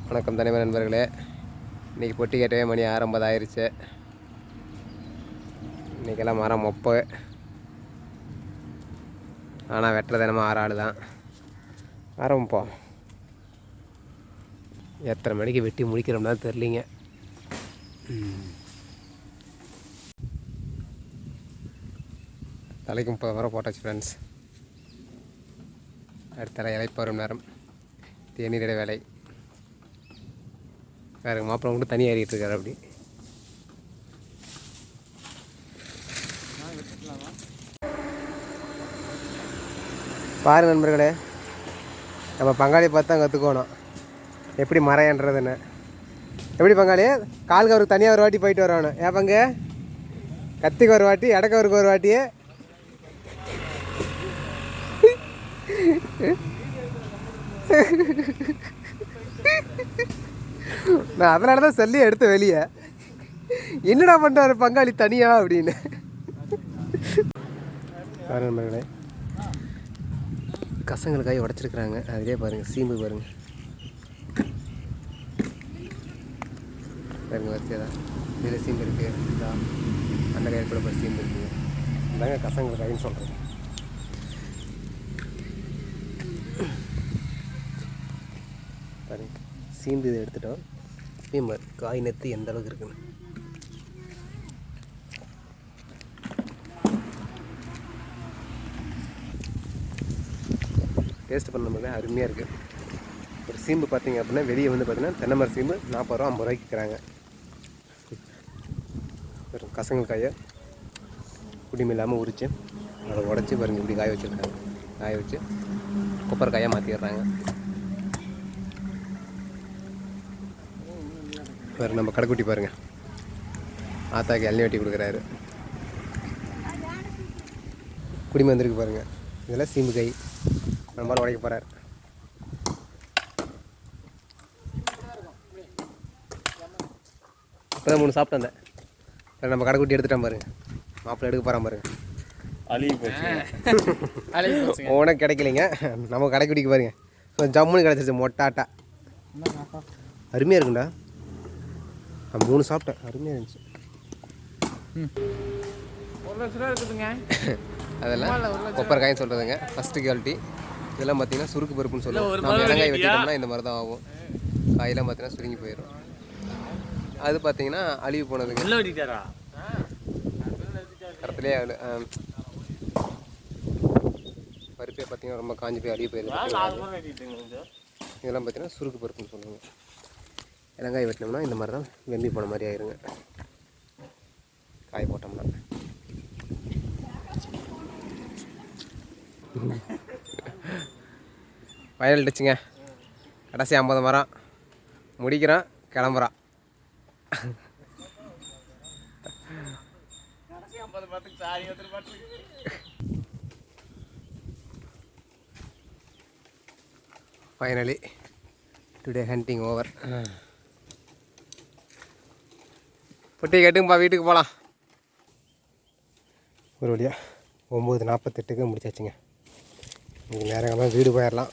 வணக்கம் தலைவர் நண்பர்களே. இன்றைக்கி பொட்டி கேட்டவே மணி 6:50 ஆயிடுச்சு. இன்றைக்கெல்லாம் மரம் மொப்பு, ஆனால் வெட்டுறது தினமும் 6 ஆள் தான். ஆரம்பிப்போம். எத்தனை மணிக்கு வெட்டி முடிக்கிறோம்னா தெரிலிங்க. தலைக்கு 30 மரம் போட்டாச்சு ஃப்ரெண்ட்ஸ். அடுத்த இலைப்பு வரும் நேரம் தேநீரிட வேலை. வேறு மாப்பிள்ளை மட்டும் தனியாக ஏறிட்டு இருக்காரு. அப்படி பாரு நண்பர்களே, நம்ம பங்காளி பார்த்து தான் கற்றுக்கணும் எப்படி மரம். எப்படி பங்காளி காலுக்கு அவருக்கு தனியாக ஒரு வாட்டி போயிட்டு வரணும். ஏன் பங்கு கத்திக்கு ஒரு வாட்டி, இடக்கவருக்கு ஒரு வாட்டியே. நான் அதனால தான் சொல்லி எடுத்த வெளியே என்னடா பண்ணுறாரு பங்காளி தனியா அப்படின்னு. நண்பர்களே, கசங்களுக்காய் உடச்சிருக்குறாங்க. அதிலே பாருங்கள், சீம்பு பாருங்கள் பாருங்கள் வரிசையாக தான். இதில் சீம்பு இருக்குது, அந்த கையில் கூட சீம்பு இருக்குங்க. இதாங்க கசங்களுக்காயின்னு சொல்கிறேன். பாருங்க, சீம்பு இதை எடுத்துட்டோம். சீம்பு காய் நெத்து எந்த அளவுக்கு இருக்குன்னு டேஸ்ட் பண்ண அருமையாக இருக்குது. ஒரு சீம்பு பார்த்திங்க அப்படின்னா வெளியே வந்து பார்த்திங்கன்னா தென்னை மரம் சீம்பு 40 ரூபா 50 ரூபாய்க்கு விற்கிறாங்க. ஒரு கசங்கல் காயை குடிமை இல்லாமல் உரித்து அதை உடச்சி பாருங்கள் இப்படி காய வச்சுருக்காங்க. காய வச்சு கொப்பரை காயாக மாற்றிடுறாங்க. பாருங்க, நம்ம கடைக்குட்டி பாருங்கள், ஆத்தாக்கு எண்ணெய் வெட்டி கொடுக்குறாரு. குடிமை வந்துருக்கு பாருங்கள். இதெல்லாம் சீம்பு கை நம்மளால் உடைக்க போகிறார். இப்போ தான் 3 சாப்பிட்டு வந்தேன். நம்ம கடைக்குட்டி எடுத்துட்டோம் பாருங்கள். மாப்பிள்ளை எடுக்க போகிறான் பாருங்கள். உனக்கு கிடைக்கலைங்க, நம்ம கடைக்குட்டிக்கு பாருங்கள் ஜம்முன்னு கிடச்சிருச்சு மொட்டாட்டா. அருமையாக இருக்குண்டா. 3 சாப்பிட்டேன், அருமையாக இருந்துச்சு. அதெல்லாம் கொப்பரை காயின்னு சொல்கிறதுங்க, ஃபஸ்ட்டு குவாலிட்டி. இதெல்லாம் பார்த்தீங்கன்னா சுருக்கு பருப்புன்னு சொல்லுவோம். நம்ம இலங்காய் வெட்டிட்டோம்னா இந்த மாதிரி தான் ஆகும். காயெல்லாம் பார்த்தீங்கன்னா சுருங்கி போயிடும். அது பார்த்தீங்கன்னா அழிவு போனதுங்க. கரத்துலேயே பருப்பே பார்த்தீங்கன்னா ரொம்ப காஞ்சி போய் அழிவு போயிடுது. இதெல்லாம் பார்த்தீங்கன்னா சுருக்கு பருப்புன்னு சொல்லுவாங்க. இலங்காய் வெட்டினோம்னா இந்த மாதிரி தான் வெம்பி போன மாதிரி ஆயிருங்க. காய் போட்டோம்னா ஃபைனல் டச்சுங்க. கடைசி 50 மரம் முடிக்கிறோம், கிளம்புறான். Finally today hunting over. பொட்டி கேட்டுங்கப்பா, வீட்டுக்கு போகலாம். ஒரு வழியாக 9:48க்கு முடிச்சாச்சுங்க. இன்னைக்கு நேரங்கள்லாம் வீடு போயிடலாம்.